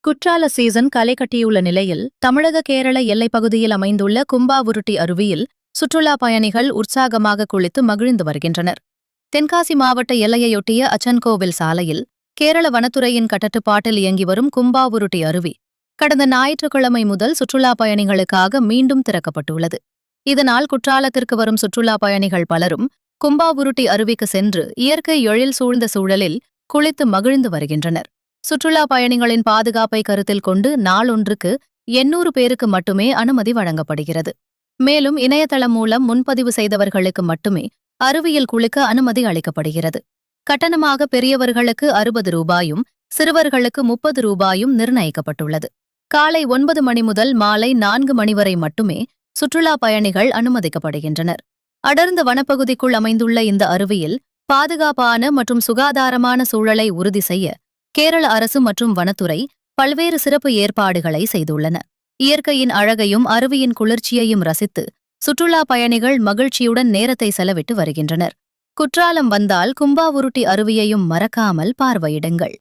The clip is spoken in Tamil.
குற்றால சீசன் களை கட்டியுள்ள நிலையில் தமிழக கேரள எல்லைப் பகுதியில் அமைந்துள்ள கும்பாவுருட்டி அருவியில் சுற்றுலாப் பயணிகள் உற்சாகமாக குளித்து மகிழ்ந்து வருகின்றனர். தென்காசி மாவட்ட எல்லையையொட்டிய அச்சன்கோவில் சாலையில் கேரள வனத்துறையின் கட்டுப்பாட்டில் இயங்கி வரும் கும்பாவுருட்டி அருவி கடந்த ஞாயிற்றுக்கிழமை முதல் சுற்றுலாப் பயணிகளுக்காக மீண்டும் திறக்கப்பட்டுள்ளது. இதனால் குற்றாலத்திற்கு வரும் சுற்றுலாப் பயணிகள் பலரும் கும்பாவுருட்டி அருவிக்கு சென்று இயற்கை எழில் சூழ்ந்த சூழலில் குளித்து மகிழ்ந்து வருகின்றனர். சுற்றுலாப் பயணிகளின் பாதுகாப்பை கருத்தில் கொண்டு நாளொன்றுக்கு 800 பேருக்கு மட்டுமே அனுமதி வழங்கப்படுகிறது. மேலும் இணையதளம் மூலம் முன்பதிவு செய்தவர்களுக்கு மட்டுமே அருவியில் குளிக்க அனுமதி அளிக்கப்படுகிறது. கட்டணமாக பெரியவர்களுக்கு 60 ரூபாயும் சிறுவர்களுக்கு 30 ரூபாயும் நிர்ணயிக்கப்பட்டுள்ளது. காலை 9 மணி முதல் மாலை 4 மணி வரை மட்டுமே சுற்றுலாப் பயணிகள் அனுமதிக்கப்படுகின்றனர். அடர்ந்த வனப்பகுதிக்குள் அமைந்துள்ள இந்த அருவியில் பாதுகாப்பான மற்றும் சுகாதாரமான சூழலை உறுதி செய்ய கேரள அரசு மற்றும் வனத்துறை பல்வேறு சிறப்பு ஏற்பாடுகளை செய்துள்ளன. இயற்கையின் அழகையும் அருவியின் குளிர்ச்சியையும் ரசித்து சுற்றுலாப் பயணிகள் மகிழ்ச்சியுடன் நேரத்தை செலவிட்டு வருகின்றனர். குற்றாலம் வந்தால் கும்பாவுருட்டி அருவியையும் மறக்காமல் பார்வையிடுங்கள்.